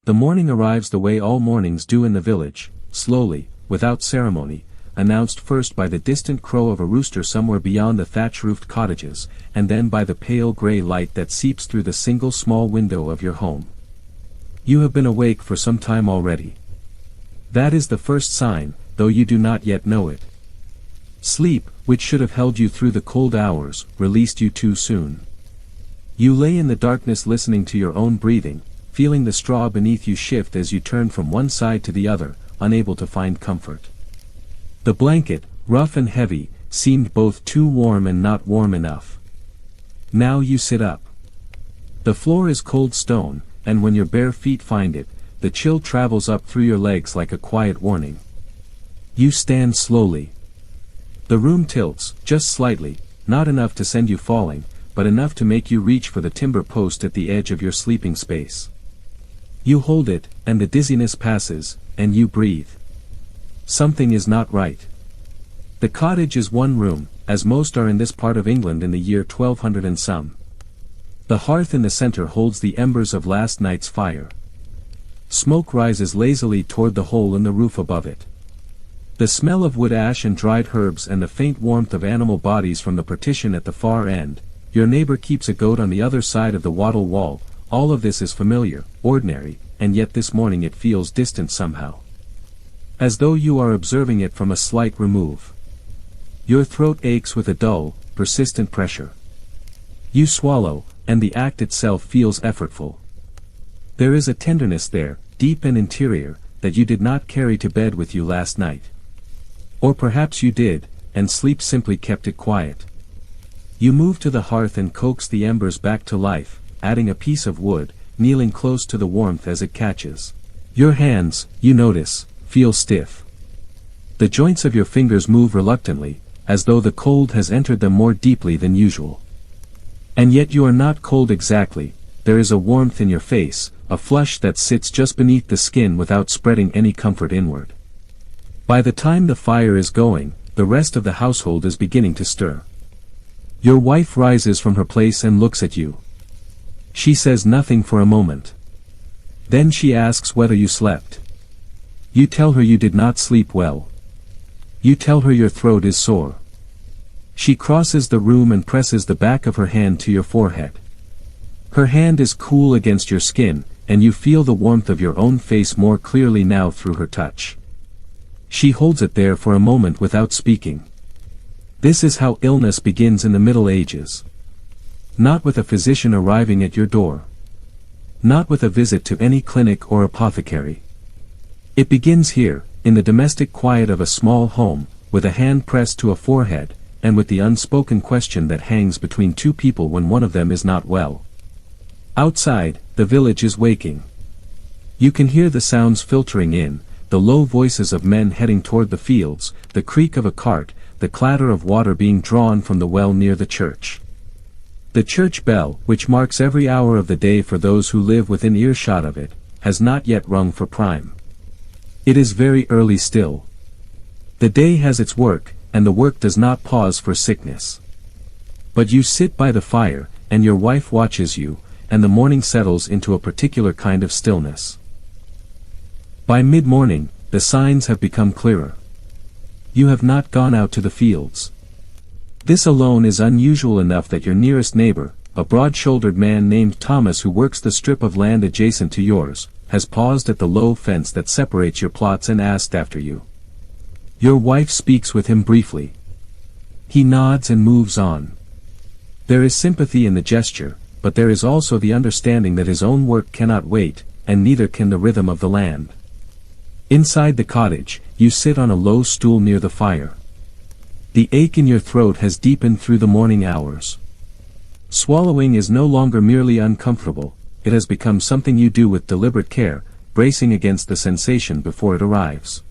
The morning arrives the way all mornings do in the village, slowly, without ceremony, announced first by the distant crow of a rooster somewhere beyond the thatch-roofed cottages, and then by the pale gray light that seeps through the single small window of your home. You have been awake for some time already. That is the first sign, though you do not yet know it. Sleep, which should have held you through the cold hours, released you too soon. You lay in the darkness listening to your own breathing, feeling the straw beneath you shift as you turn from one side to the other, unable to find comfort. The blanket, rough and heavy, seemed both too warm and not warm enough. Now you sit up. The floor is cold stone, and when your bare feet find it, the chill travels up through your legs like a quiet warning. You stand slowly. The room tilts, just slightly, not enough to send you falling, but enough to make you reach for the timber post at the edge of your sleeping space. You hold it, and the dizziness passes, and you breathe. Something is not right. The cottage is one room, as most are in this part of England in the year 1200 and some. The hearth in the center holds the embers of last night's fire. Smoke rises lazily toward the hole in the roof above it. The smell of wood ash and dried herbs and the faint warmth of animal bodies from the partition at the far end. Your neighbor keeps a goat on the other side of the wattle wall. All of this is familiar, ordinary, and yet this morning it feels distant somehow. As though you are observing it from a slight remove. Your throat aches with a dull, persistent pressure. You swallow, and the act itself feels effortful. There is a tenderness there, deep and interior, that you did not carry to bed with you last night. Or perhaps you did, and sleep simply kept it quiet. You move to the hearth and coax the embers back to life, adding a piece of wood, kneeling close to the warmth as it catches. Your hands, you notice, feel stiff. The joints of your fingers move reluctantly, as though the cold has entered them more deeply than usual. And yet you are not cold exactly. There is a warmth in your face, a flush that sits just beneath the skin without spreading any comfort inward. By the time the fire is going, the rest of the household is beginning to stir. Your wife rises from her place and looks at you. She says nothing for a moment. Then she asks whether you slept. You tell her you did not sleep well. You tell her your throat is sore. She crosses the room and presses the back of her hand to your forehead. Her hand is cool against your skin, and you feel the warmth of your own face more clearly now through her touch. She holds it there for a moment without speaking. This is how illness begins in the Middle Ages. Not with a physician arriving at your door. Not with a visit to any clinic or apothecary. It begins here, in the domestic quiet of a small home, with a hand pressed to a forehead, and with the unspoken question that hangs between two people when one of them is not well. Outside, the village is waking. You can hear the sounds filtering in, the low voices of men heading toward the fields, the creak of a cart, the clatter of water being drawn from the well near the church. The church bell, which marks every hour of the day for those who live within earshot of it, has not yet rung for prime. It is very early still. The day has its work, and the work does not pause for sickness. But you sit by the fire, and your wife watches you, and the morning settles into a particular kind of stillness. By mid-morning, the signs have become clearer. You have not gone out to the fields. This alone is unusual enough that your nearest neighbor, a broad-shouldered man named Thomas who works the strip of land adjacent to yours, has paused at the low fence that separates your plots and asked after you. Your wife speaks with him briefly. He nods and moves on. There is sympathy in the gesture, but there is also the understanding that his own work cannot wait, and neither can the rhythm of the land. Inside the cottage, you sit on a low stool near the fire. The ache in your throat has deepened through the morning hours. Swallowing is no longer merely uncomfortable, it has become something you do with deliberate care, bracing against the sensation before it arrives.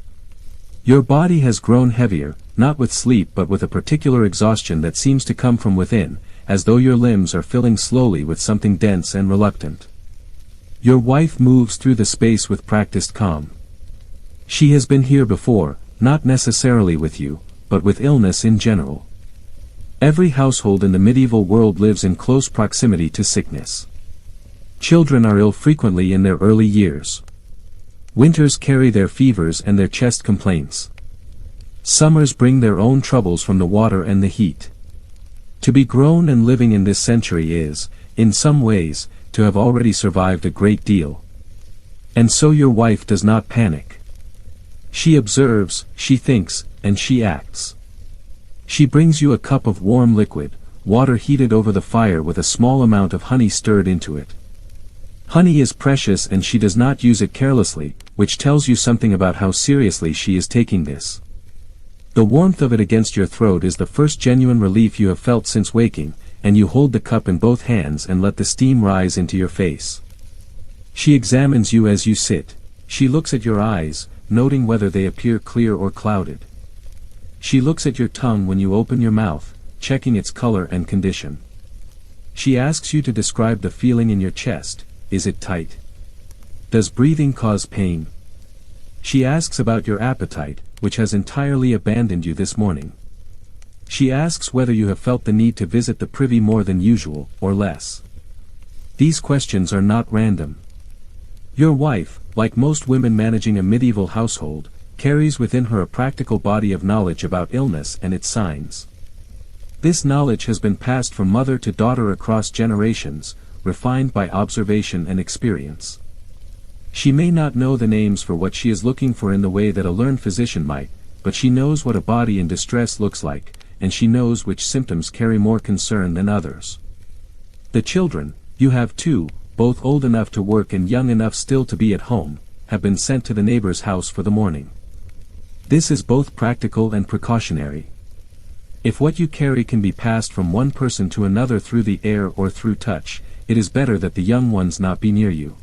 Your body has grown heavier, not with sleep but with a particular exhaustion that seems to come from within, as though your limbs are filling slowly with something dense and reluctant. Your wife moves through the space with practiced calm. She has been here before, not necessarily with you, but with illness in general. Every household in the medieval world lives in close proximity to sickness. Children are ill frequently in their early years. Winters carry their fevers and their chest complaints. Summers bring their own troubles from the water and the heat. To be grown and living in this century is, in some ways, to have already survived a great deal. And so your wife does not panic. She observes, she thinks, and she acts. She brings you a cup of warm liquid, water heated over the fire with a small amount of honey stirred into it. Honey is precious and she does not use it carelessly, which tells you something about how seriously she is taking this. The warmth of it against your throat is the first genuine relief you have felt since waking, and you hold the cup in both hands and let the steam rise into your face. She examines you as you sit. She looks at your eyes, noting whether they appear clear or clouded. She looks at your tongue when you open your mouth, checking its color and condition. She asks you to describe the feeling in your chest. Is it tight? Does breathing cause pain? She asks about your appetite, which has entirely abandoned you this morning. She asks whether you have felt the need to visit the privy more than usual, or less. These questions are not random. Your wife, like most women managing a medieval household, carries within her a practical body of knowledge about illness and its signs. This knowledge has been passed from mother to daughter across generations, refined by observation and experience. She may not know the names for what she is looking for in the way that a learned physician might, but she knows what a body in distress looks like, and she knows which symptoms carry more concern than others. The children, you have two, both old enough to work and young enough still to be at home, have been sent to the neighbor's house for the morning. This is both practical and precautionary. If what you carry can be passed from one person to another through the air or through touch, it is better that the young ones not be near you.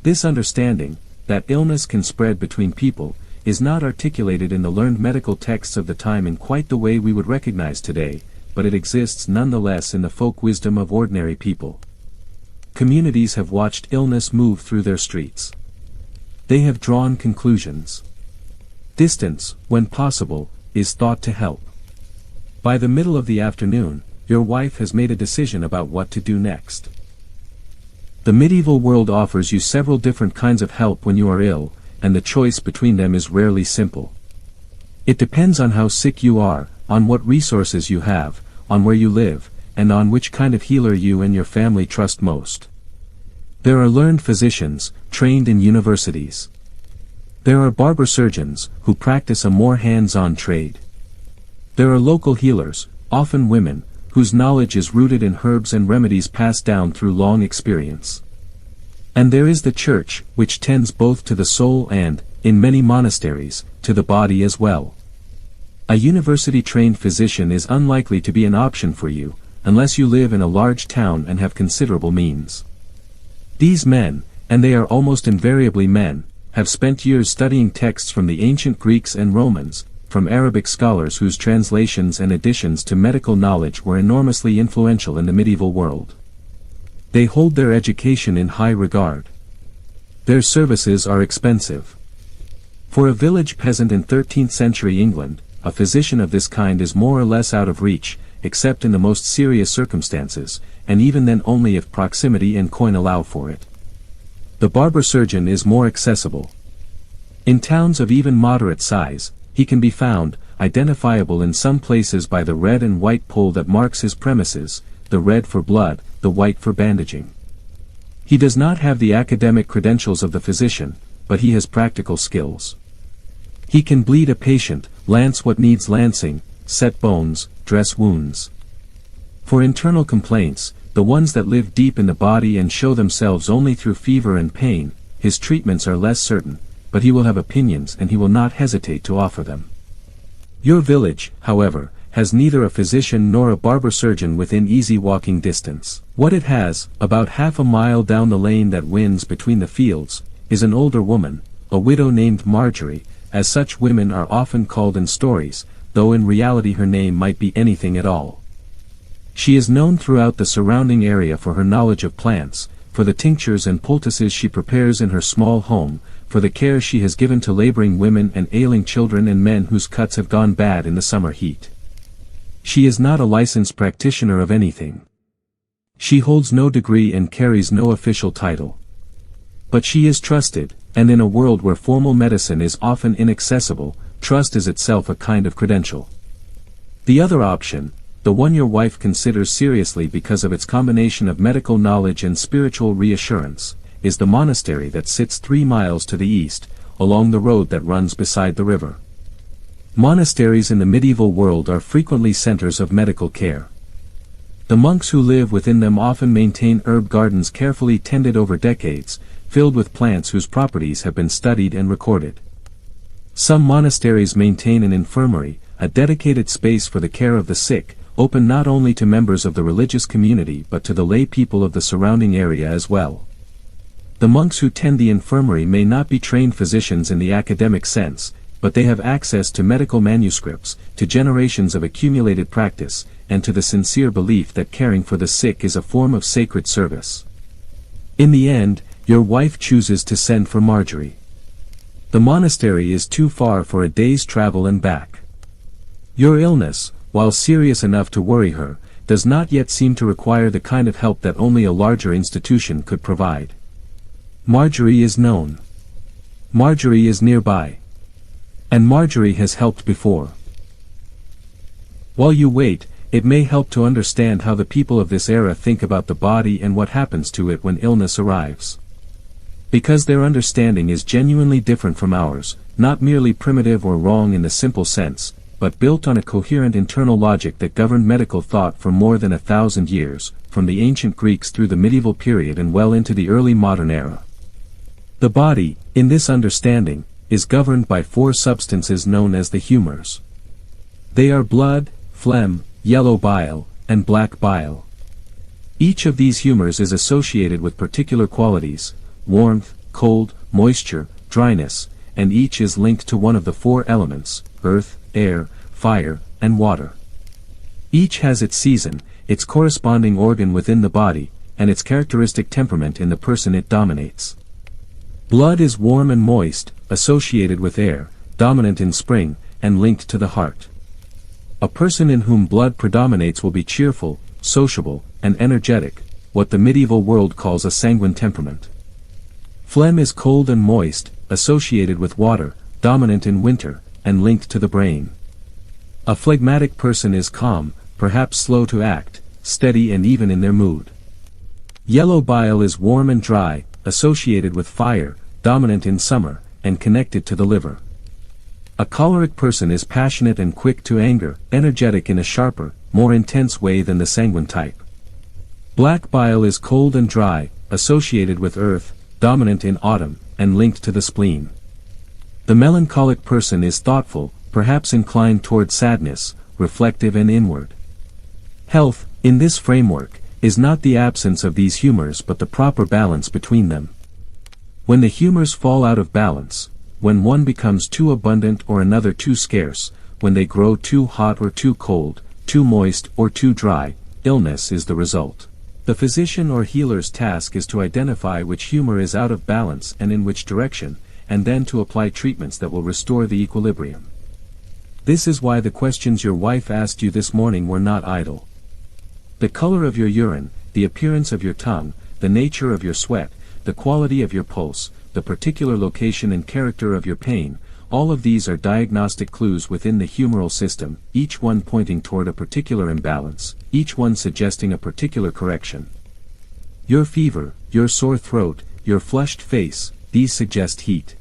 This understanding, that illness can spread between people, is not articulated in the learned medical texts of the time in quite the way we would recognize today, but it exists nonetheless in the folk wisdom of ordinary people. Communities have watched illness move through their streets. They have drawn conclusions. Distance, when possible, is thought to help. By the middle of the afternoon, your wife has made a decision about what to do next. The medieval world offers you several different kinds of help when you are ill, and the choice between them is rarely simple. It depends on how sick you are, on what resources you have, on where you live, and on which kind of healer you and your family trust most. There are learned physicians, trained in universities. There are barber-surgeons, who practice a more hands-on trade. There are local healers, often women, whose knowledge is rooted in herbs and remedies passed down through long experience. And there is the church, which tends both to the soul and, in many monasteries, to the body as well. A university-trained physician is unlikely to be an option for you, unless you live in a large town and have considerable means. These men, and they are almost invariably men, have spent years studying texts from the ancient Greeks and Romans, from Arabic scholars whose translations and additions to medical knowledge were enormously influential in the medieval world. They hold their education in high regard. Their services are expensive. For a village peasant in 13th century England, a physician of this kind is more or less out of reach, except in the most serious circumstances, and even then only if proximity and coin allow for it. The barber-surgeon is more accessible. In towns of even moderate size, he can be found, identifiable in some places by the red and white pole that marks his premises, the red for blood, the white for bandaging. He does not have the academic credentials of the physician, but he has practical skills. He can bleed a patient, lance what needs lancing, set bones, dress wounds. For internal complaints, the ones that live deep in the body and show themselves only through fever and pain, his treatments are less certain, but he will have opinions and he will not hesitate to offer them. Your village, however, has neither a physician nor a barber-surgeon within easy walking distance. What it has, about half a mile down the lane that winds between the fields, is an older woman, a widow named Marjorie, as such women are often called in stories, though in reality her name might be anything at all. She is known throughout the surrounding area for her knowledge of plants, for the tinctures and poultices she prepares in her small home, for the care she has given to laboring women and ailing children and men whose cuts have gone bad in the summer heat. She is not a licensed practitioner of anything. She holds no degree and carries no official title. But she is trusted, and in a world where formal medicine is often inaccessible, trust is itself a kind of credential. The other option, the one your wife considers seriously because of its combination of medical knowledge and spiritual reassurance, is the monastery that sits 3 miles to the east, along the road that runs beside the river. Monasteries in the medieval world are frequently centers of medical care. The monks who live within them often maintain herb gardens carefully tended over decades, filled with plants whose properties have been studied and recorded. Some monasteries maintain an infirmary, a dedicated space for the care of the sick, open not only to members of the religious community but to the lay people of the surrounding area as well. The monks who tend the infirmary may not be trained physicians in the academic sense, but they have access to medical manuscripts, to generations of accumulated practice, and to the sincere belief that caring for the sick is a form of sacred service. In the end, your wife chooses to send for Marjorie. The monastery is too far for a day's travel and back. Your illness, while serious enough to worry her, does not yet seem to require the kind of help that only a larger institution could provide. Marjorie is known. Marjorie is nearby. And Marjorie has helped before. While you wait, it may help to understand how the people of this era think about the body and what happens to it when illness arrives. Because their understanding is genuinely different from ours, not merely primitive or wrong in the simple sense, but built on a coherent internal logic that governed medical thought for more than 1,000 years, from the ancient Greeks through the medieval period and well into the early modern era. The body, in this understanding, is governed by 4 substances known as the humors. They are blood, phlegm, yellow bile, and black bile. Each of these humors is associated with particular qualities: warmth, cold, moisture, dryness, and each is linked to one of the 4 elements: earth, air, fire, and water. Each has its season, its corresponding organ within the body, and its characteristic temperament in the person it dominates. Blood is warm and moist, associated with air, dominant in spring, and linked to the heart. A person in whom blood predominates will be cheerful, sociable, and energetic, what the medieval world calls a sanguine temperament. Phlegm is cold and moist, associated with water, dominant in winter, and linked to the brain. A phlegmatic person is calm, perhaps slow to act, steady and even in their mood. Yellow bile is warm and dry, associated with fire, dominant in summer, and connected to the liver. A choleric person is passionate and quick to anger, energetic in a sharper, more intense way than the sanguine type. Black bile is cold and dry, associated with earth, dominant in autumn, and linked to the spleen. The melancholic person is thoughtful, perhaps inclined toward sadness, reflective and inward. Health, in this framework, is not the absence of these humors but the proper balance between them. When the humors fall out of balance, when one becomes too abundant or another too scarce, when they grow too hot or too cold, too moist or too dry, illness is the result. The physician or healer's task is to identify which humor is out of balance and in which direction, and then to apply treatments that will restore the equilibrium. This is why the questions your wife asked you this morning were not idle. The color of your urine, the appearance of your tongue, the nature of your sweat, the quality of your pulse, the particular location and character of your pain, all of these are diagnostic clues within the humoral system, each one pointing toward a particular imbalance, each one suggesting a particular correction. Your fever, your sore throat, your flushed face, these suggest heat.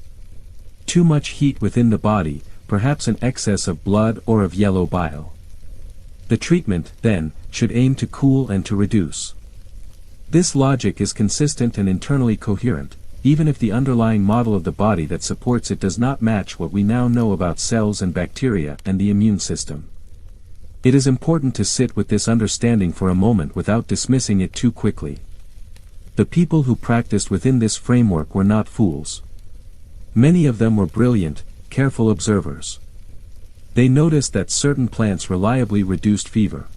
Too much heat within the body, perhaps an excess of blood or of yellow bile. The treatment, then, should aim to cool and to reduce. This logic is consistent and internally coherent, even if the underlying model of the body that supports it does not match what we now know about cells and bacteria and the immune system. It is important to sit with this understanding for a moment without dismissing it too quickly. The people who practiced within this framework were not fools. Many of them were brilliant, careful observers. They noticed that certain plants reliably reduced fever.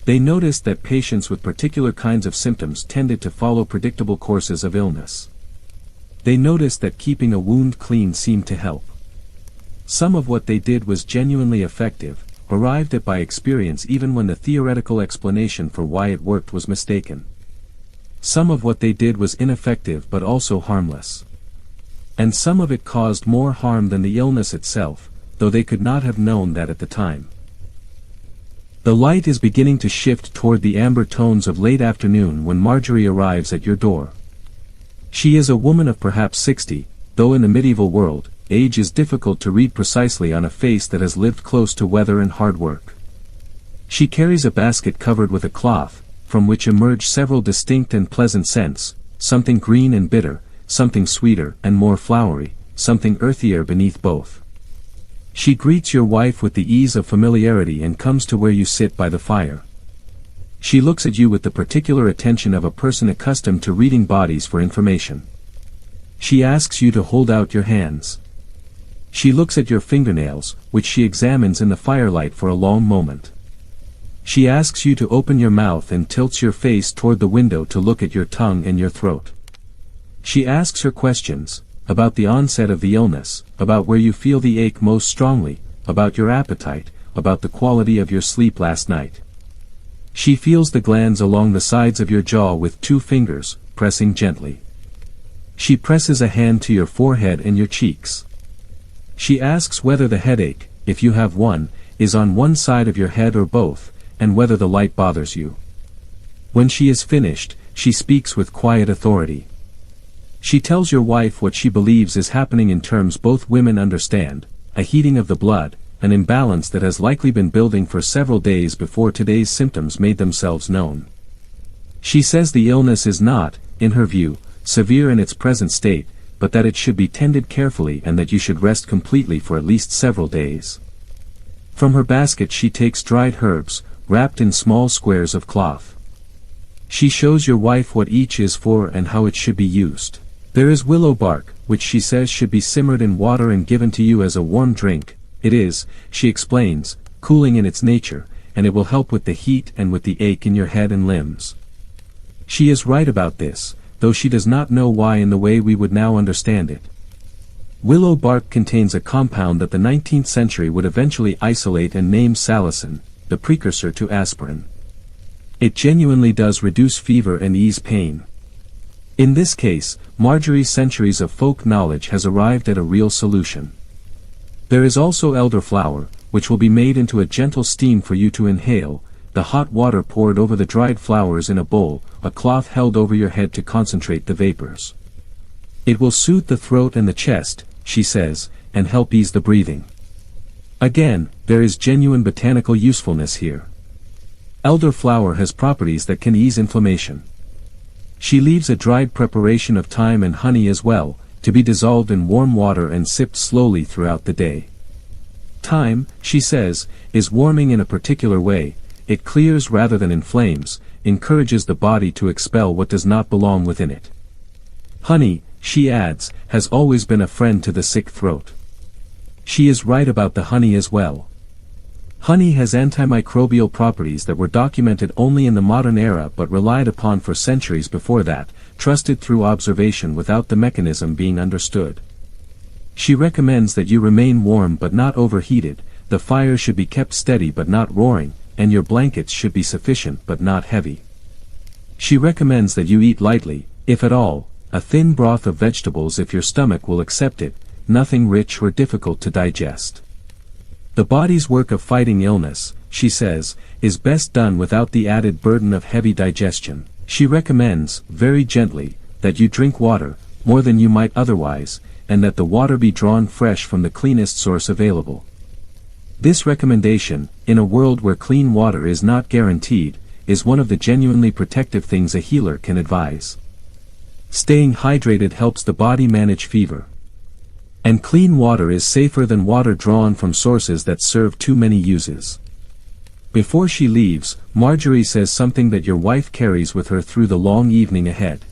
They noticed that patients with particular kinds of symptoms tended to follow predictable courses of illness. They noticed that keeping a wound clean seemed to help. Some of what they did was genuinely effective, arrived at by experience even when the theoretical explanation for why it worked was mistaken. Some of what they did was ineffective but also harmless. And some of it caused more harm than the illness itself, though they could not have known that at the time. The light is beginning to shift toward the amber tones of late afternoon when Marjorie arrives at your door. She is a woman of perhaps 60, though in the medieval world, age is difficult to read precisely on a face that has lived close to weather and hard work. She carries a basket covered with a cloth, from which emerge several distinct and pleasant scents, something green and bitter, something sweeter and more flowery, something earthier beneath both. She greets your wife with the ease of familiarity and comes to where you sit by the fire. She looks at you with the particular attention of a person accustomed to reading bodies for information. She asks you to hold out your hands. She looks at your fingernails, which she examines in the firelight for a long moment. She asks you to open your mouth and tilts your face toward the window to look at your tongue and your throat. She asks her questions, about the onset of the illness, about where you feel the ache most strongly, about your appetite, about the quality of your sleep last night. She feels the glands along the sides of your jaw with 2 fingers, pressing gently. She presses a hand to your forehead and your cheeks. She asks whether the headache, if you have one, is on one side of your head or both, and whether the light bothers you. When she is finished, she speaks with quiet authority. She tells your wife what she believes is happening in terms both women understand, a heating of the blood, an imbalance that has likely been building for several days before today's symptoms made themselves known. She says the illness is not, in her view, severe in its present state, but that it should be tended carefully and that you should rest completely for at least several days. From her basket she takes dried herbs, wrapped in small squares of cloth. She shows your wife what each is for and how it should be used. There is willow bark, which she says should be simmered in water and given to you as a warm drink. It is, she explains, cooling in its nature, and it will help with the heat and with the ache in your head and limbs. She is right about this, though she does not know why in the way we would now understand it. Willow bark contains a compound that the 19th century would eventually isolate and name salicin, the precursor to aspirin. It genuinely does reduce fever and ease pain. In this case, Marjorie's centuries of folk knowledge has arrived at a real solution. There is also elderflower, which will be made into a gentle steam for you to inhale, the hot water poured over the dried flowers in a bowl, a cloth held over your head to concentrate the vapors. It will soothe the throat and the chest, she says, and help ease the breathing. Again, there is genuine botanical usefulness here. Elderflower has properties that can ease inflammation. She leaves a dried preparation of thyme and honey as well, to be dissolved in warm water and sipped slowly throughout the day. Thyme, she says, is warming in a particular way. It clears rather than inflames, encourages the body to expel what does not belong within it. Honey, she adds, has always been a friend to the sick throat. She is right about the honey as well. Honey has antimicrobial properties that were documented only in the modern era but relied upon for centuries before that, trusted through observation without the mechanism being understood. She recommends that you remain warm but not overheated, the fire should be kept steady but not roaring, and your blankets should be sufficient but not heavy. She recommends that you eat lightly, if at all, a thin broth of vegetables if your stomach will accept it, nothing rich or difficult to digest. The body's work of fighting illness, she says, is best done without the added burden of heavy digestion. She recommends, very gently, that you drink water, more than you might otherwise, and that the water be drawn fresh from the cleanest source available. This recommendation, in a world where clean water is not guaranteed, is one of the genuinely protective things a healer can advise. Staying hydrated helps the body manage fever. And clean water is safer than water drawn from sources that serve too many uses. Before she leaves, Marjorie says something that your wife carries with her through the long evening ahead.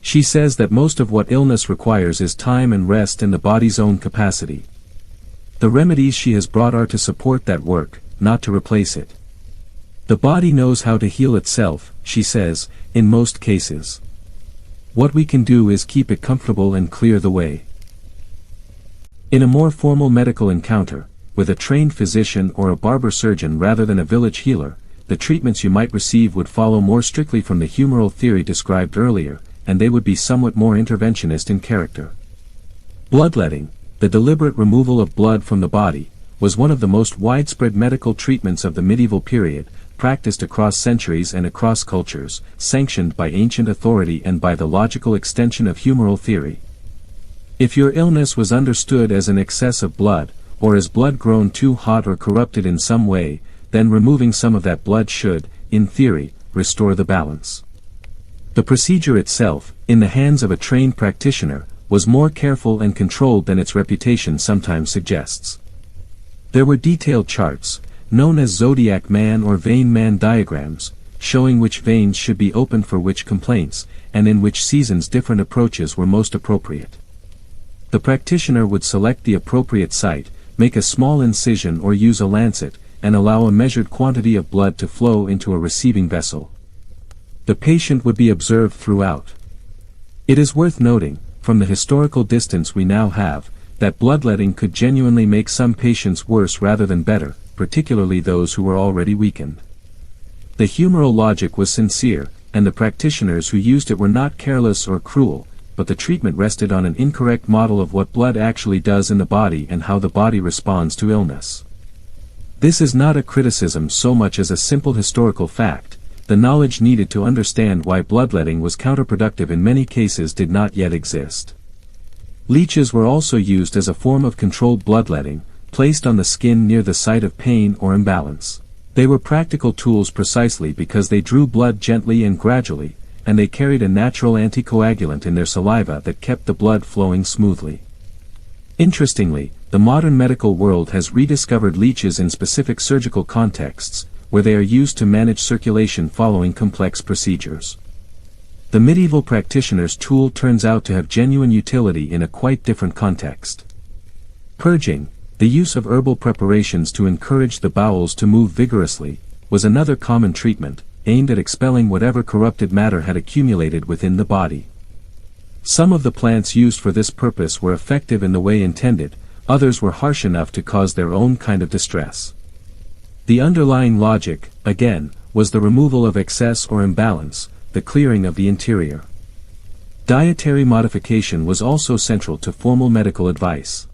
She says that most of what illness requires is time and rest in the body's own capacity. The remedies she has brought are to support that work, not to replace it. The body knows how to heal itself, she says, in most cases. What we can do is keep it comfortable and clear the way. In a more formal medical encounter, with a trained physician or a barber-surgeon rather than a village healer, the treatments you might receive would follow more strictly from the humoral theory described earlier, and they would be somewhat more interventionist in character. Bloodletting, the deliberate removal of blood from the body, was one of the most widespread medical treatments of the medieval period, practiced across centuries and across cultures, sanctioned by ancient authority and by the logical extension of humoral theory. If your illness was understood as an excess of blood, or as blood grown too hot or corrupted in some way, then removing some of that blood should, in theory, restore the balance. The procedure itself, in the hands of a trained practitioner, was more careful and controlled than its reputation sometimes suggests. There were detailed charts, known as zodiac man or vein man diagrams, showing which veins should be opened for which complaints, and in which seasons different approaches were most appropriate. The practitioner would select the appropriate site, make a small incision or use a lancet, and allow a measured quantity of blood to flow into a receiving vessel. The patient would be observed throughout. It is worth noting, from the historical distance we now have, that bloodletting could genuinely make some patients worse rather than better, particularly those who were already weakened. The humoral logic was sincere, and the practitioners who used it were not careless or cruel, but the treatment rested on an incorrect model of what blood actually does in the body and how the body responds to illness. This is not a criticism so much as a simple historical fact. The knowledge needed to understand why bloodletting was counterproductive in many cases did not yet exist. Leeches were also used as a form of controlled bloodletting, placed on the skin near the site of pain or imbalance. They were practical tools precisely because they drew blood gently and gradually, and they carried a natural anticoagulant in their saliva that kept the blood flowing smoothly. Interestingly, the modern medical world has rediscovered leeches in specific surgical contexts, where they are used to manage circulation following complex procedures. The medieval practitioner's tool turns out to have genuine utility in a quite different context. Purging, the use of herbal preparations to encourage the bowels to move vigorously, was another common treatment, aimed at expelling whatever corrupted matter had accumulated within the body. Some of the plants used for this purpose were effective in the way intended, others were harsh enough to cause their own kind of distress. The underlying logic, again, was the removal of excess or imbalance, the clearing of the interior. Dietary modification was also central to formal medical advice.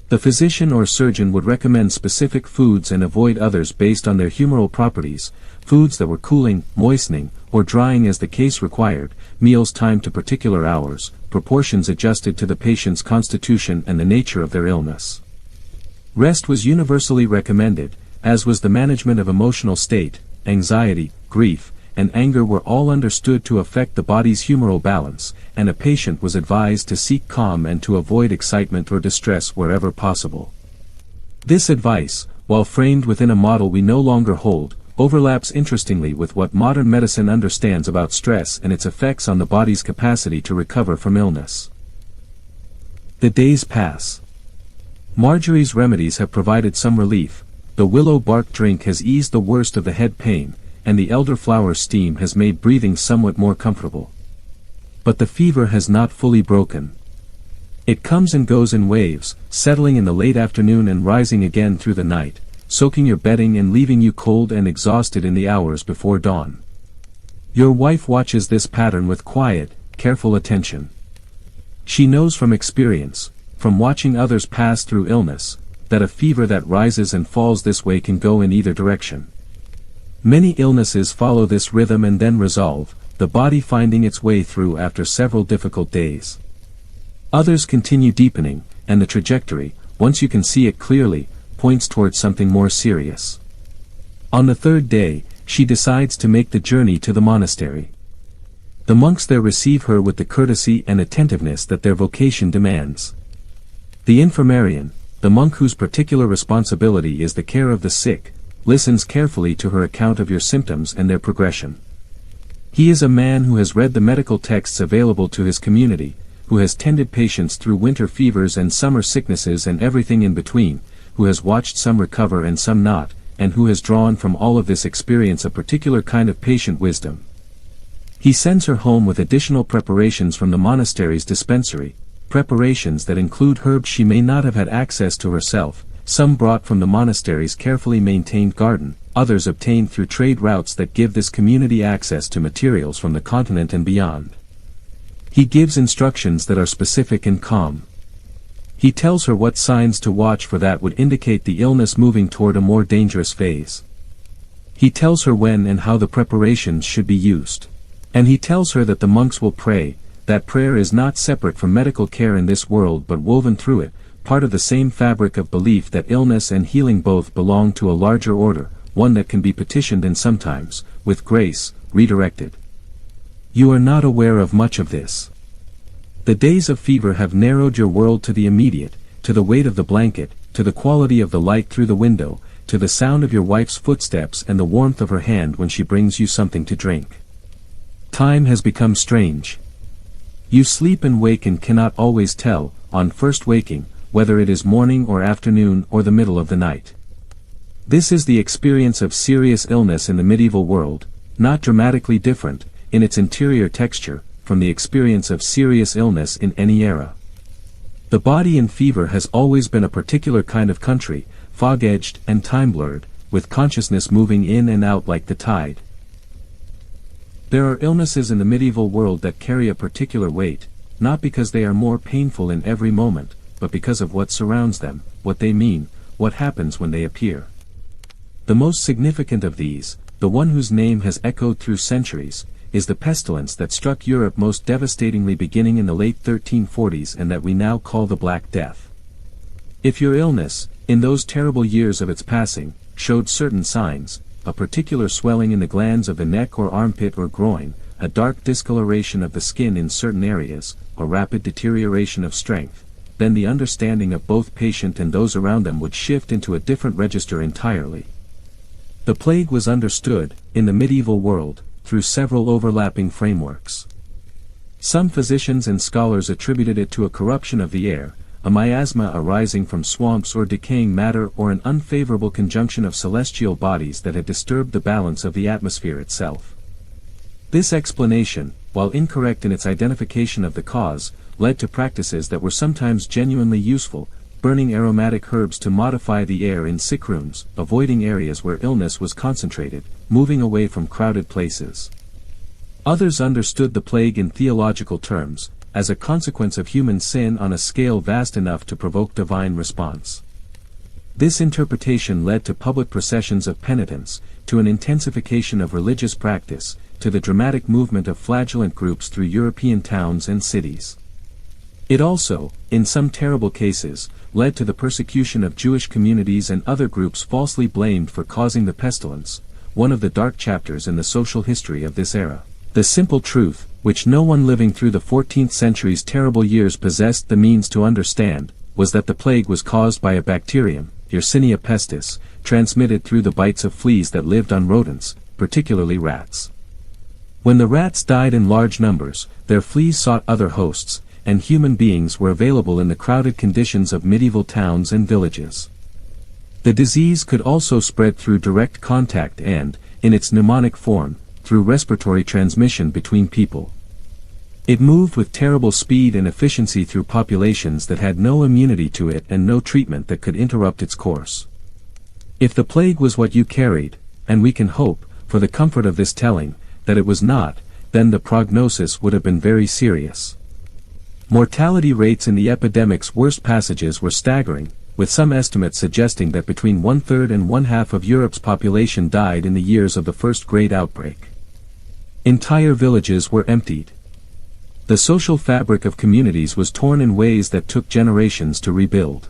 The physician or surgeon would recommend specific foods and avoid others based on their humoral properties, foods that were cooling, moistening, or drying as the case required, meals timed to particular hours, proportions adjusted to the patient's constitution and the nature of their illness. Rest was universally recommended, as was the management of emotional state. Anxiety, grief, and anger were all understood to affect the body's humoral balance, and a patient was advised to seek calm and to avoid excitement or distress wherever possible. This advice, while framed within a model we no longer hold, overlaps interestingly with what modern medicine understands about stress and its effects on the body's capacity to recover from illness. The days pass. Marjorie's remedies have provided some relief. The willow bark drink has eased the worst of the head pain, and the elderflower steam has made breathing somewhat more comfortable. But the fever has not fully broken. It comes and goes in waves, settling in the late afternoon and rising again through the night, soaking your bedding and leaving you cold and exhausted in the hours before dawn. Your wife watches this pattern with quiet, careful attention. She knows from experience, from watching others pass through illness, that a fever that rises and falls this way can go in either direction. Many illnesses follow this rhythm and then resolve, the body finding its way through after several difficult days. Others continue deepening, and the trajectory, once you can see it clearly, points towards something more serious. On the third day, she decides to make the journey to the monastery. The monks there receive her with the courtesy and attentiveness that their vocation demands. The infirmarian, the monk whose particular responsibility is the care of the sick, listens carefully to her account of your symptoms and their progression. He is a man who has read the medical texts available to his community, who has tended patients through winter fevers and summer sicknesses and everything in between, who has watched some recover and some not, and who has drawn from all of this experience a particular kind of patient wisdom. He sends her home with additional preparations from the monastery's dispensary, preparations that include herbs she may not have had access to herself, some brought from the monastery's carefully maintained garden, others obtained through trade routes that give this community access to materials from the continent and beyond. He gives instructions that are specific and calm. He tells her what signs to watch for that would indicate the illness moving toward a more dangerous phase. He tells her when and how the preparations should be used. And he tells her that the monks will pray, that prayer is not separate from medical care in this world but woven through it, part of the same fabric of belief that illness and healing both belong to a larger order, one that can be petitioned and sometimes, with grace, redirected. You are not aware of much of this. The days of fever have narrowed your world to the immediate, to the weight of the blanket, to the quality of the light through the window, to the sound of your wife's footsteps and the warmth of her hand when she brings you something to drink. Time has become strange. You sleep and wake and cannot always tell, on first waking, whether it is morning or afternoon or the middle of the night. This is the experience of serious illness in the medieval world, not dramatically different, in its interior texture, from the experience of serious illness in any era. The body in fever has always been a particular kind of country, fog-edged and time-blurred, with consciousness moving in and out like the tide. There are illnesses in the medieval world that carry a particular weight, not because they are more painful in every moment, but because of what surrounds them, what they mean, what happens when they appear. The most significant of these, the one whose name has echoed through centuries, is the pestilence that struck Europe most devastatingly beginning in the late 1340s and that we now call the Black Death. If your illness, in those terrible years of its passing, showed certain signs, a particular swelling in the glands of the neck or armpit or groin, a dark discoloration of the skin in certain areas, or rapid deterioration of strength, then the understanding of both patient and those around them would shift into a different register entirely. The plague was understood, in the medieval world, through several overlapping frameworks. Some physicians and scholars attributed it to a corruption of the air, a miasma arising from swamps or decaying matter or an unfavorable conjunction of celestial bodies that had disturbed the balance of the atmosphere itself. This explanation, while incorrect in its identification of the cause, led to practices that were sometimes genuinely useful, burning aromatic herbs to modify the air in sick rooms, avoiding areas where illness was concentrated, moving away from crowded places. Others understood the plague in theological terms, as a consequence of human sin on a scale vast enough to provoke divine response. This interpretation led to public processions of penitence, to an intensification of religious practice, to the dramatic movement of flagellant groups through European towns and cities. It also, in some terrible cases, led to the persecution of Jewish communities and other groups falsely blamed for causing the pestilence, one of the dark chapters in the social history of this era. The simple truth, which no one living through the 14th century's terrible years possessed the means to understand, was that the plague was caused by a bacterium, Yersinia pestis, transmitted through the bites of fleas that lived on rodents, particularly rats. When the rats died in large numbers, their fleas sought other hosts, and human beings were available in the crowded conditions of medieval towns and villages. The disease could also spread through direct contact and, in its pneumonic form, through respiratory transmission between people. It moved with terrible speed and efficiency through populations that had no immunity to it and no treatment that could interrupt its course. If the plague was what you carried, and we can hope, for the comfort of this telling, that it was not, then the prognosis would have been very serious. Mortality rates in the epidemic's worst passages were staggering, with some estimates suggesting that between 1/3 and 1/2 of Europe's population died in the years of the first great outbreak. Entire villages were emptied. The social fabric of communities was torn in ways that took generations to rebuild.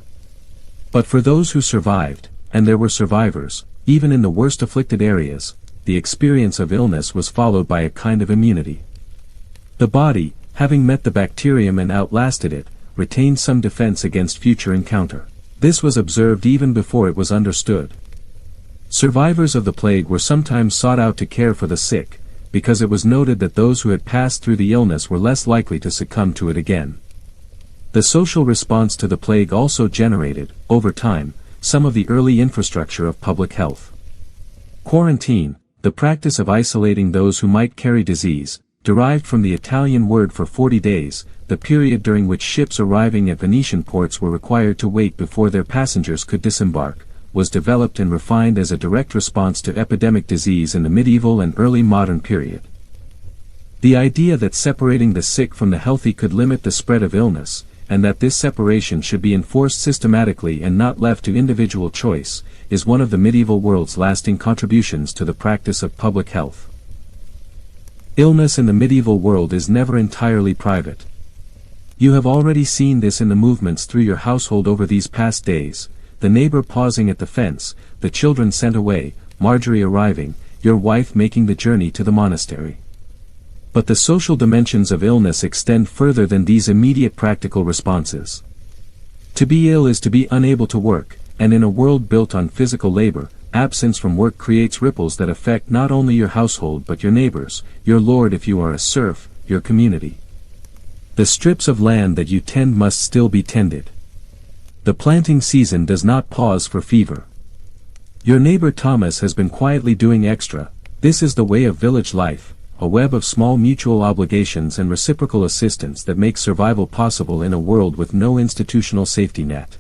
But for those who survived, and there were survivors, even in the worst afflicted areas, the experience of illness was followed by a kind of immunity. The body, having met the bacterium and outlasted it, retained some defense against future encounter. This was observed even before it was understood. Survivors of the plague were sometimes sought out to care for the sick, because it was noted that those who had passed through the illness were less likely to succumb to it again. The social response to the plague also generated, over time, some of the early infrastructure of public health. Quarantine, the practice of isolating those who might carry disease, derived from the Italian word for 40 days, the period during which ships arriving at Venetian ports were required to wait before their passengers could disembark, was developed and refined as a direct response to epidemic disease in the medieval and early modern period. The idea that separating the sick from the healthy could limit the spread of illness, and that this separation should be enforced systematically and not left to individual choice, is one of the medieval world's lasting contributions to the practice of public health. Illness in the medieval world is never entirely private. You have already seen this in the movements through your household over these past days, the neighbor pausing at the fence, the children sent away, Marjorie arriving, your wife making the journey to the monastery. But the social dimensions of illness extend further than these immediate practical responses. To be ill is to be unable to work, and in a world built on physical labor, absence from work creates ripples that affect not only your household but your neighbors, your lord if you are a serf, your community. The strips of land that you tend must still be tended. The planting season does not pause for fever. Your neighbor Thomas has been quietly doing extra. This is the way of village life, a web of small mutual obligations and reciprocal assistance that makes survival possible in a world with no institutional safety net.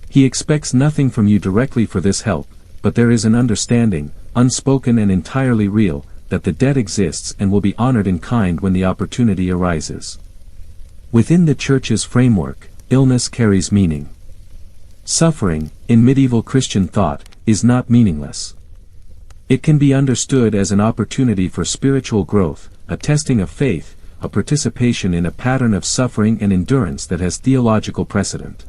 He expects nothing from you directly for this help, but there is an understanding, unspoken and entirely real, that the debt exists and will be honored in kind when the opportunity arises. Within the Church's framework, illness carries meaning. Suffering, in medieval Christian thought, is not meaningless. It can be understood as an opportunity for spiritual growth, a testing of faith, a participation in a pattern of suffering and endurance that has theological precedent.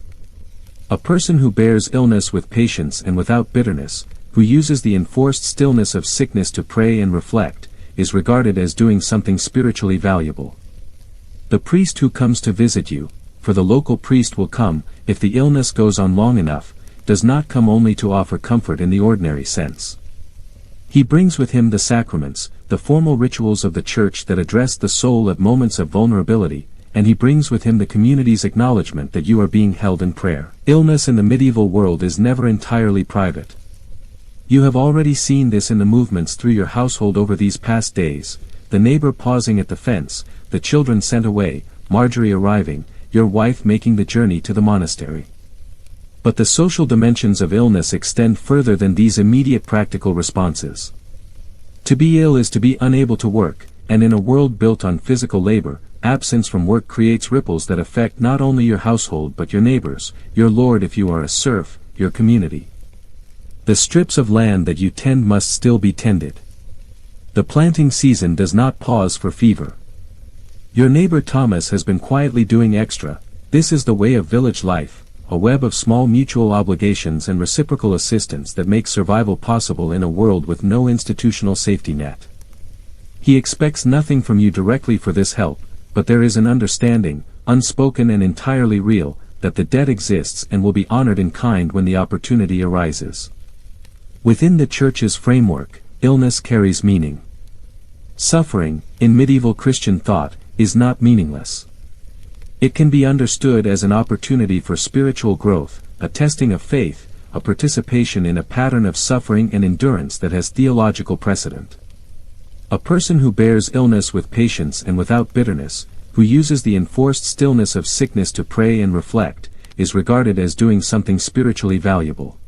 A person who bears illness with patience and without bitterness, who uses the enforced stillness of sickness to pray and reflect, is regarded as doing something spiritually valuable. The priest who comes to visit you, for the local priest will come, if the illness goes on long enough, does not come only to offer comfort in the ordinary sense. He brings with him the sacraments, the formal rituals of the Church that address the soul at moments of vulnerability, and he brings with him the community's acknowledgement that you are being held in prayer. Illness in the medieval world is never entirely private. You have already seen this in the movements through your household over these past days, the neighbor pausing at the fence, the children sent away, Marjorie arriving, your wife making the journey to the monastery. But the social dimensions of illness extend further than these immediate practical responses. To be ill is to be unable to work, and in a world built on physical labor, absence from work creates ripples that affect not only your household but your neighbors, your lord if you are a serf, your community. The strips of land that you tend must still be tended. The planting season does not pause for fever. Your neighbor Thomas has been quietly doing extra. This is the way of village life, a web of small mutual obligations and reciprocal assistance that makes survival possible in a world with no institutional safety net. He expects nothing from you directly for this help, but there is an understanding, unspoken and entirely real, that the debt exists and will be honored in kind when the opportunity arises. Within the Church's framework, illness carries meaning. Suffering, in medieval Christian thought, is not meaningless. It can be understood as an opportunity for spiritual growth, a testing of faith, a participation in a pattern of suffering and endurance that has theological precedent. A person who bears illness with patience and without bitterness, who uses the enforced stillness of sickness to pray and reflect, is regarded as doing something spiritually valuable.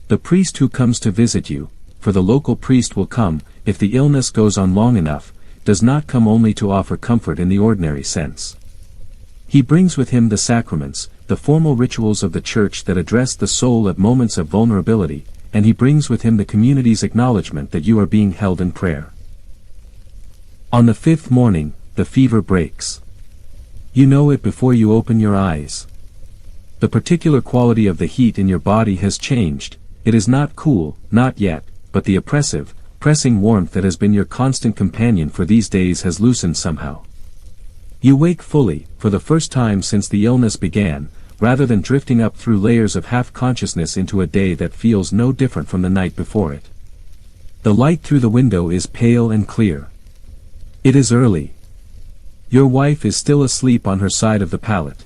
The priest who comes to visit you, for the local priest will come, if the illness goes on long enough, does not come only to offer comfort in the ordinary sense. He brings with him the sacraments, the formal rituals of the Church that address the soul at moments of vulnerability, and he brings with him the community's acknowledgement that you are being held in prayer. On the fifth morning, the fever breaks. You know it before you open your eyes. The particular quality of the heat in your body has changed. It is not cool, not yet, but the oppressive, pressing warmth that has been your constant companion for these days has loosened somehow. You wake fully, for the first time since the illness began, rather than drifting up through layers of half-consciousness into a day that feels no different from the night before it. The light through the window is pale and clear. It is early. Your wife is still asleep on her side of the pallet.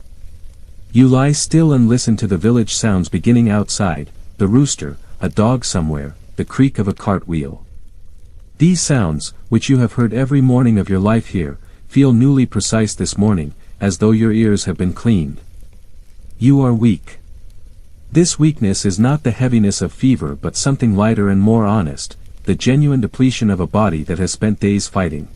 You lie still and listen to the village sounds beginning outside, the rooster, a dog somewhere, the creak of a cartwheel. These sounds, which you have heard every morning of your life here, feel newly precise this morning, as though your ears have been cleaned. You are weak. This weakness is not the heaviness of fever but something lighter and more honest, the genuine depletion of a body that has spent days fighting.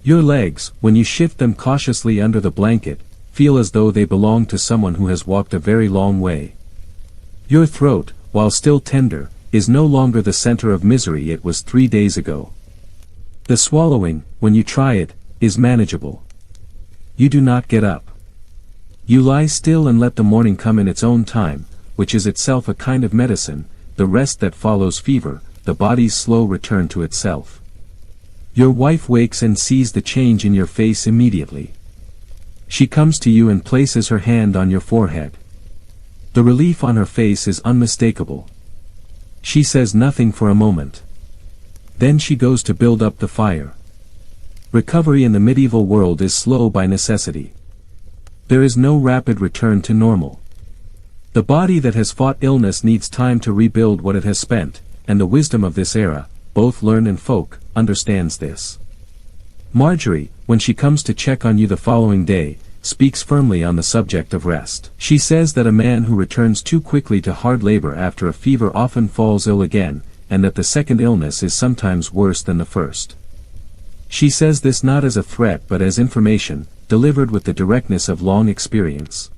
Your legs, when you shift them cautiously under the blanket, feel as though they belong to someone who has walked a very long way. Your throat, while still tender, is no longer the center of misery it was 3 days ago. The swallowing, when you try it, is manageable. You do not get up. You lie still and let the morning come in its own time, which is itself a kind of medicine, the rest that follows fever, the body's slow return to itself. Your wife wakes and sees the change in your face immediately. She comes to you and places her hand on your forehead. The relief on her face is unmistakable. She says nothing for a moment. Then she goes to build up the fire. Recovery in the medieval world is slow by necessity. There is no rapid return to normal. The body that has fought illness needs time to rebuild what it has spent, and the wisdom of this era, both learned and folk, understands this. Marjorie, when she comes to check on you the following day, speaks firmly on the subject of rest. She says that a man who returns too quickly to hard labor after a fever often falls ill again, and that the second illness is sometimes worse than the first. She says this not as a threat but as information, delivered with the directness of long experience.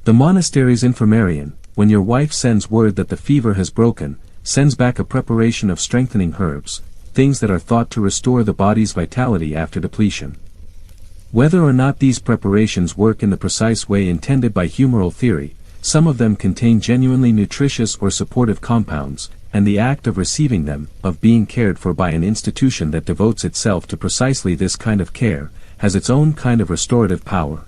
The monastery's infirmarian, when your wife sends word that the fever has broken, sends back a preparation of strengthening herbs, things that are thought to restore the body's vitality after depletion. Whether or not these preparations work in the precise way intended by humoral theory, some of them contain genuinely nutritious or supportive compounds, and the act of receiving them, of being cared for by an institution that devotes itself to precisely this kind of care, has its own kind of restorative power.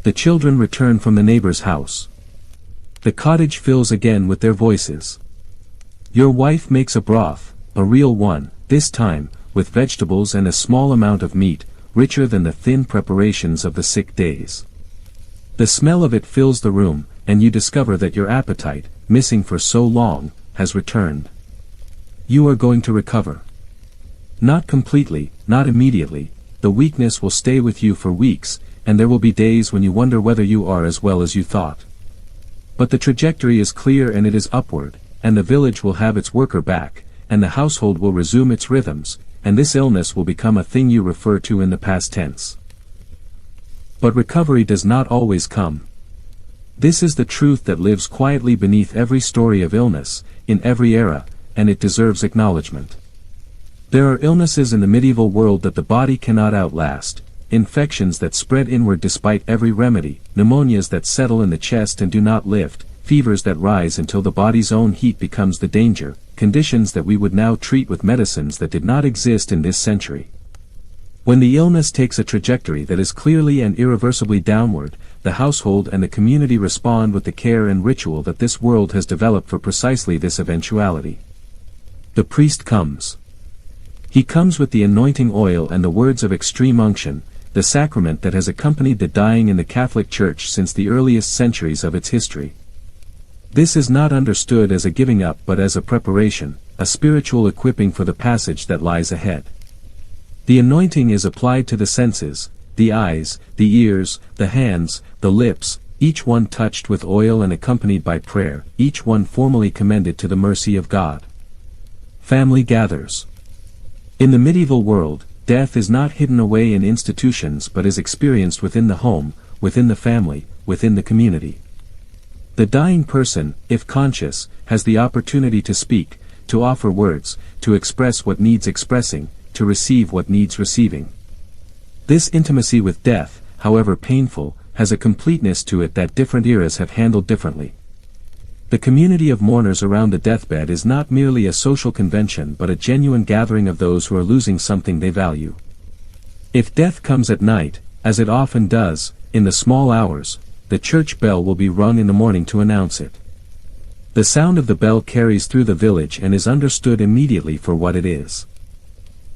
The children return from the neighbor's house. The cottage fills again with their voices. Your wife makes a broth, a real one, this time, with vegetables and a small amount of meat, richer than the thin preparations of the sick days. The smell of it fills the room, and you discover that your appetite, missing for so long, has returned. You are going to recover. Not completely, not immediately. The weakness will stay with you for weeks, and there will be days when you wonder whether you are as well as you thought. But the trajectory is clear and it is upward, and the village will have its worker back, and the household will resume its rhythms, and this illness will become a thing you refer to in the past tense. But recovery does not always come. This is the truth that lives quietly beneath every story of illness, in every era, and it deserves acknowledgement. There are illnesses in the medieval world that the body cannot outlast, infections that spread inward despite every remedy, pneumonias that settle in the chest and do not lift, fevers that rise until the body's own heat becomes the danger, conditions that we would now treat with medicines that did not exist in this century. When the illness takes a trajectory that is clearly and irreversibly downward, the household and the community respond with the care and ritual that this world has developed for precisely this eventuality. The priest comes. He comes with the anointing oil and the words of extreme unction, the sacrament that has accompanied the dying in the Catholic Church since the earliest centuries of its history. This is not understood as a giving up but as a preparation, a spiritual equipping for the passage that lies ahead. The anointing is applied to the senses, the eyes, the ears, the hands, the lips, each one touched with oil and accompanied by prayer, each one formally commended to the mercy of God. Family gathers. In the medieval world, death is not hidden away in institutions but is experienced within the home, within the family, within the community. The dying person, if conscious, has the opportunity to speak, to offer words, to express what needs expressing, to receive what needs receiving. This intimacy with death, however painful, has a completeness to it that different eras have handled differently. The community of mourners around the deathbed is not merely a social convention but a genuine gathering of those who are losing something they value. If death comes at night, as it often does, in the small hours, the church bell will be rung in the morning to announce it. The sound of the bell carries through the village and is understood immediately for what it is.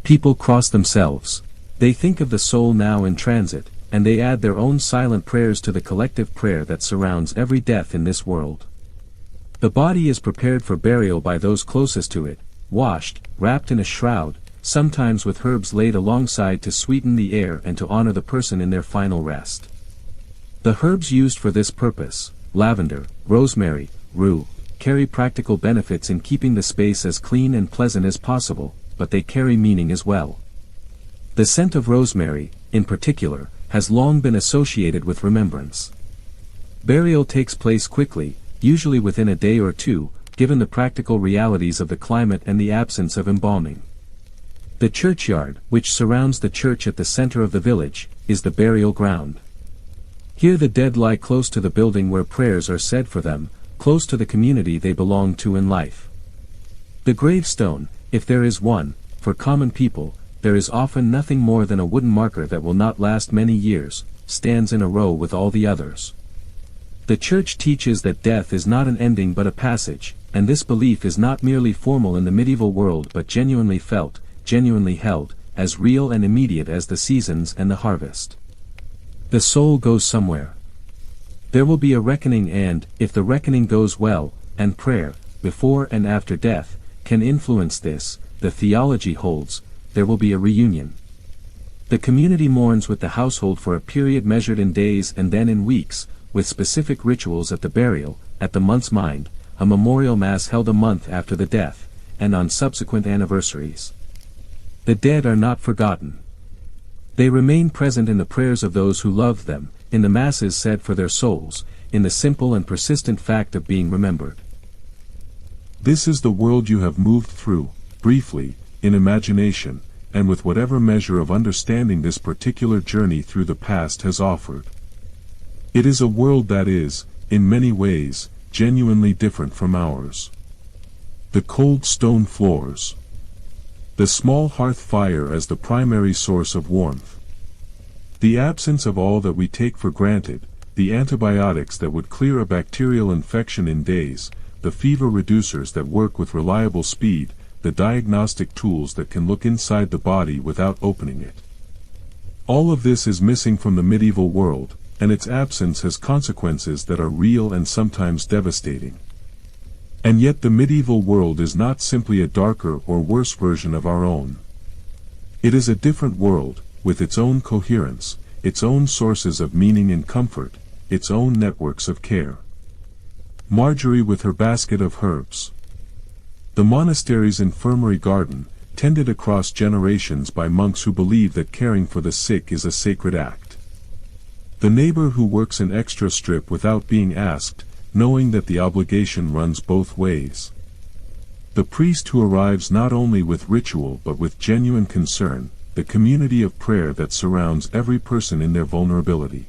People cross themselves. They think of the soul now in transit, and they add their own silent prayers to the collective prayer that surrounds every death in this world. The body is prepared for burial by those closest to it, washed, wrapped in a shroud, sometimes with herbs laid alongside to sweeten the air and to honor the person in their final rest. The herbs used for this purpose, lavender, rosemary, rue, carry practical benefits in keeping the space as clean and pleasant as possible, but they carry meaning as well. The scent of rosemary, in particular, has long been associated with remembrance. Burial takes place quickly, usually within a day or two, given the practical realities of the climate and the absence of embalming. The churchyard, which surrounds the church at the center of the village, is the burial ground. Here the dead lie close to the building where prayers are said for them, close to the community they belong to in life. The gravestone, if there is one, for common people, there is often nothing more than a wooden marker that will not last many years, stands in a row with all the others. The Church teaches that death is not an ending but a passage, and this belief is not merely formal in the medieval world but genuinely felt, genuinely held, as real and immediate as the seasons and the harvest. The soul goes somewhere. There will be a reckoning, and, if the reckoning goes well, and prayer, before and after death, can influence this, the theology holds, there will be a reunion. The community mourns with the household for a period measured in days and then in weeks, with specific rituals at the burial, at the month's mind, a memorial mass held a month after the death, and on subsequent anniversaries. The dead are not forgotten. They remain present in the prayers of those who loved them, in the masses said for their souls, in the simple and persistent fact of being remembered. This is the world you have moved through, briefly, in imagination, and with whatever measure of understanding this particular journey through the past has offered. It is a world that is, in many ways, genuinely different from ours. The cold stone floors. The small hearth fire as the primary source of warmth. The absence of all that we take for granted, the antibiotics that would clear a bacterial infection in days, the fever reducers that work with reliable speed, the diagnostic tools that can look inside the body without opening it. All of this is missing from the medieval world, and its absence has consequences that are real and sometimes devastating. And yet the medieval world is not simply a darker or worse version of our own. It is a different world, with its own coherence, its own sources of meaning and comfort, its own networks of care. Marjorie with her basket of herbs. The monastery's infirmary garden, tended across generations by monks who believe that caring for the sick is a sacred act. The neighbor who works an extra strip without being asked, knowing that the obligation runs both ways. The priest who arrives not only with ritual but with genuine concern, the community of prayer that surrounds every person in their vulnerability.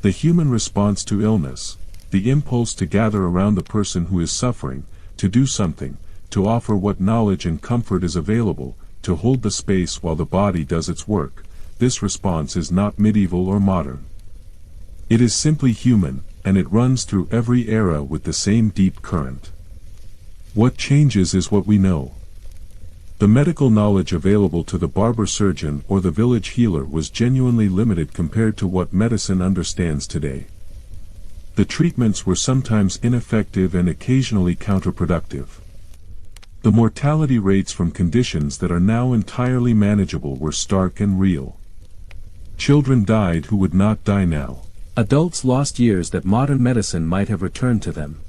The human response to illness, the impulse to gather around the person who is suffering, to do something, to offer what knowledge and comfort is available, to hold the space while the body does its work, this response is not medieval or modern. It is simply human, and it runs through every era with the same deep current. What changes is what we know. The medical knowledge available to the barber-surgeon or the village healer was genuinely limited compared to what medicine understands today. The treatments were sometimes ineffective and occasionally counterproductive. The mortality rates from conditions that are now entirely manageable were stark and real. Children died who would not die now. Adults lost years that modern medicine might have returned to them.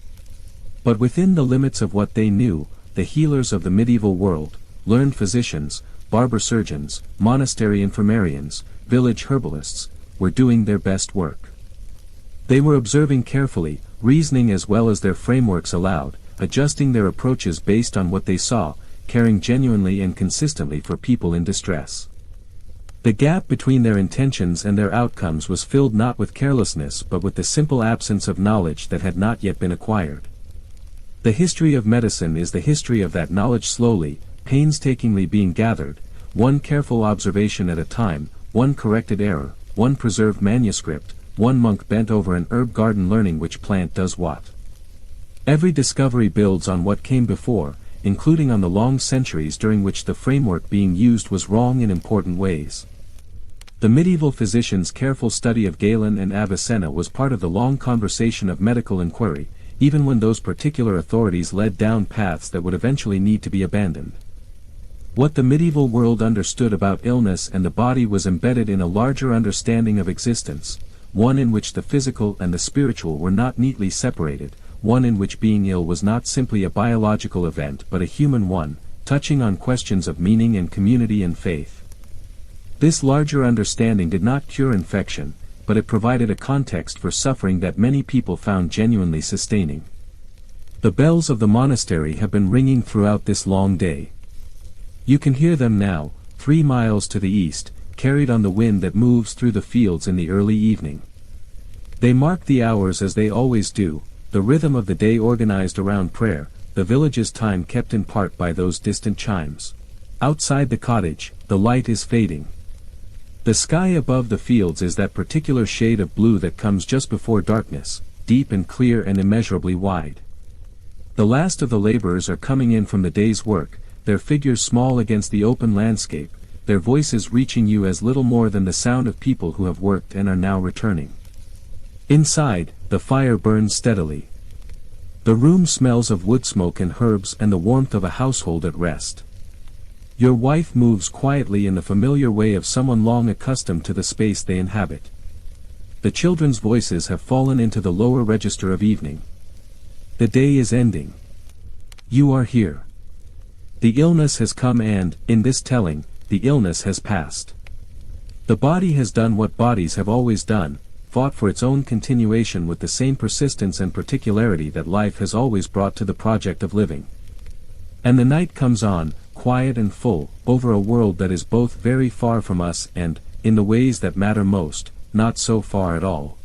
But within the limits of what they knew, the healers of the medieval world, learned physicians, barber-surgeons, monastery infirmarians, village herbalists, were doing their best work. They were observing carefully, reasoning as well as their frameworks allowed, adjusting their approaches based on what they saw, caring genuinely and consistently for people in distress. The gap between their intentions and their outcomes was filled not with carelessness but with the simple absence of knowledge that had not yet been acquired. The history of medicine is the history of that knowledge slowly, painstakingly being gathered, one careful observation at a time, one corrected error, one preserved manuscript, one monk bent over an herb garden learning which plant does what. Every discovery builds on what came before, including on the long centuries during which the framework being used was wrong in important ways. The medieval physician's careful study of Galen and Avicenna was part of the long conversation of medical inquiry, even when those particular authorities led down paths that would eventually need to be abandoned. What the medieval world understood about illness and the body was embedded in a larger understanding of existence, one in which the physical and the spiritual were not neatly separated, one in which being ill was not simply a biological event but a human one, touching on questions of meaning and community and faith. This larger understanding did not cure infection, but it provided a context for suffering that many people found genuinely sustaining. The bells of the monastery have been ringing throughout this long day. You can hear them now, 3 miles to the east, carried on the wind that moves through the fields in the early evening. They mark the hours as they always do, the rhythm of the day organized around prayer, the village's time kept in part by those distant chimes. Outside the cottage, the light is fading. The sky above the fields is that particular shade of blue that comes just before darkness, deep and clear and immeasurably wide. The last of the laborers are coming in from the day's work, their figures small against the open landscape, their voices reaching you as little more than the sound of people who have worked and are now returning. Inside, the fire burns steadily. The room smells of wood smoke and herbs and the warmth of a household at rest. Your wife moves quietly in the familiar way of someone long accustomed to the space they inhabit. The children's voices have fallen into the lower register of evening. The day is ending. You are here. The illness has come and, in this telling, the illness has passed. The body has done what bodies have always done, fought for its own continuation with the same persistence and particularity that life has always brought to the project of living. And the night comes on, quiet and full, over a world that is both very far from us and, in the ways that matter most, not so far at all.